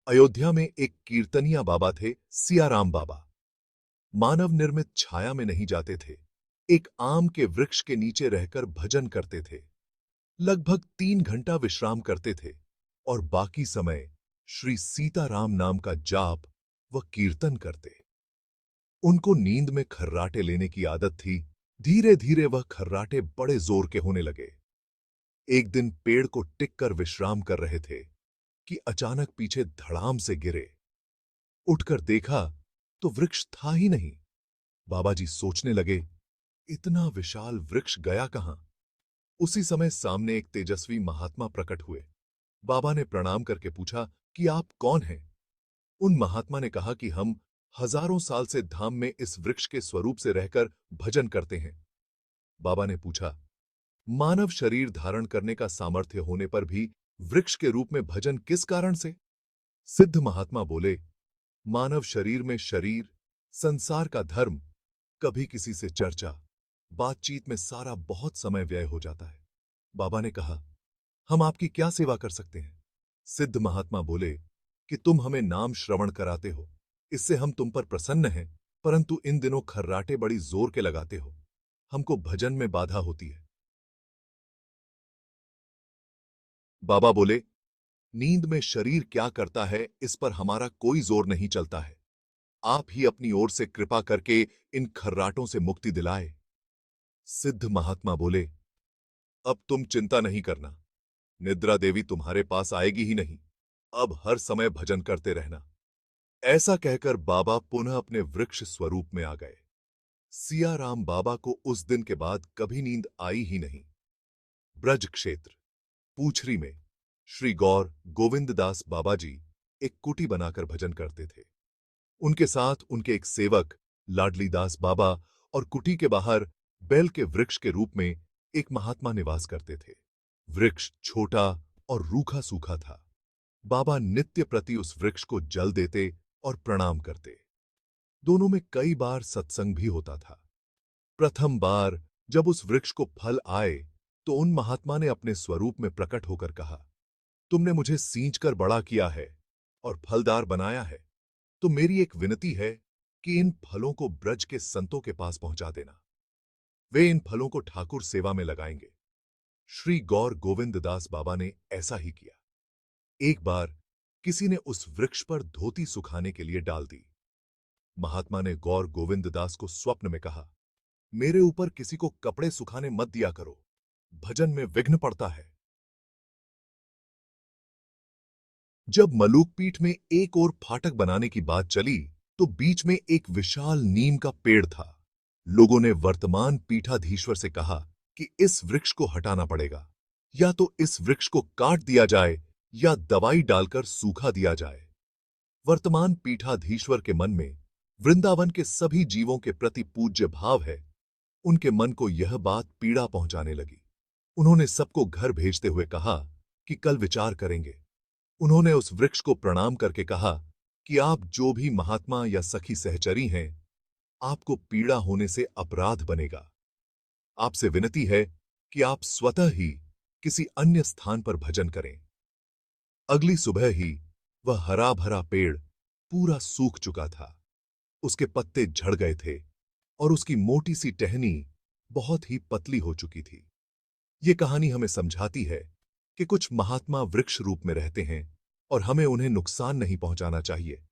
अयोध्या में एक कीर्तनिया बाबा थे, सियाराम बाबा। मानव निर्मित छाया में नहीं जाते थे। एक आम के वृक्ष के नीचे रहकर भजन करते थे। लगभग 3 घंटा विश्राम करते थे और बाकी समय श्री सीताराम नाम का जाप व कीर्तन करते। उनको नींद में खर्राटे लेने की आदत थी। धीरे धीरे वह खर्राटे बड़े जोर के होने लगे। एक दिन पेड़ को टिककर विश्राम कर रहे थे कि अचानक पीछे धड़ाम से गिरे। उठकर देखा तो वृक्ष था ही नहीं। बाबाजी सोचने लगे, इतना विशाल वृक्ष गया कहां? उसी समय सामने एक तेजस्वी महात्मा प्रकट हुए। बाबा ने प्रणाम करके पूछा कि आप कौन हैं? उन महात्मा ने कहा कि हम हजारों साल से धाम में इस वृक्ष के स्वरूप से रहकर भजन करते हैं। बाबा ने पूछा, मानव शरीर धारण करने का सामर्थ्य होने पर भी वृक्ष के रूप में भजन किस कारण से? सिद्ध महात्मा बोले, मानव शरीर में शरीर, संसार का धर्म, कभी किसी से चर्चा, बातचीत में सारा बहुत समय व्यय हो जाता है। बाबा ने कहा, हम आपकी क्या सेवा कर सकते हैं? सिद्ध महात्मा बोले कि तुम हमें नाम श्रवण कराते हो, इससे हम तुम पर प्रसन्न हैं, परंतु इन दिनों खर्राटे बड़ी जोर के लगाते हो, हमको भजन में बाधा होती है। बाबा बोले, नींद में शरीर क्या करता है इस पर हमारा कोई जोर नहीं चलता है। आप ही अपनी ओर से कृपा करके इन खर्राटों से मुक्ति दिलाए। सिद्ध महात्मा बोले, अब तुम चिंता नहीं करना, निद्रा देवी तुम्हारे पास आएगी ही नहीं। अब हर समय भजन करते रहना। ऐसा कहकर बाबा पुनः अपने वृक्ष स्वरूप में आ गए। सियाराम बाबा को उस दिन के बाद कभी नींद आई ही नहीं। ब्रज क्षेत्र पूछरी में श्री गौर गोविंददास बाबा जी एक कुटी बनाकर भजन करते थे। उनके साथ उनके एक सेवक लाडली दास बाबा और कुटी के बाहर बेल के वृक्ष के रूप में एक महात्मा निवास करते थे। वृक्ष छोटा और रूखा सूखा था। बाबा नित्य प्रति उस वृक्ष को जल देते और प्रणाम करते। दोनों में कई बार सत्संग भी होता था। प्रथम बार जब उस वृक्ष को फल आए तो उन महात्मा ने अपने स्वरूप में प्रकट होकर कहा, तुमने मुझे सींचकर बड़ा किया है और फलदार बनाया है, तो मेरी एक विनती है कि इन फलों को ब्रज के संतों के पास पहुंचा देना। वे इन फलों को ठाकुर सेवा में लगाएंगे। श्री गौर गोविंददास बाबा ने ऐसा ही किया। एक बार किसी ने उस वृक्ष पर धोती सुखाने के लिए डाल दी। महात्मा ने गौर गोविंददास को स्वप्न में कहा, मेरे ऊपर किसी को कपड़े सुखाने मत दिया करो, भजन में विघ्न पड़ता है। जब मलूक पीठ में एक और फाटक बनाने की बात चली तो बीच में एक विशाल नीम का पेड़ था। लोगों ने वर्तमान पीठाधीश्वर से कहा कि इस वृक्ष को हटाना पड़ेगा, या तो इस वृक्ष को काट दिया जाए या दवाई डालकर सूखा दिया जाए। वर्तमान पीठाधीश्वर के मन में वृंदावन के सभी जीवों के प्रति पूज्य भाव है। उनके मन को यह बात पीड़ा पहुंचाने लगी। उन्होंने सबको घर भेजते हुए कहा कि कल विचार करेंगे। उन्होंने उस वृक्ष को प्रणाम करके कहा कि आप जो भी महात्मा या सखी सहचरी हैं, आपको पीड़ा होने से अपराध बनेगा। आपसे विनती है कि आप स्वतः ही किसी अन्य स्थान पर भजन करें। अगली सुबह ही वह हरा भरा पेड़ पूरा सूख चुका था। उसके पत्ते झड़ गए थे और उसकी मोटी सी टहनी बहुत ही पतली हो चुकी थी। ये कहानी हमें समझाती है कि कुछ महात्मा वृक्ष रूप में रहते हैं और हमें उन्हें नुकसान नहीं पहुंचाना चाहिए।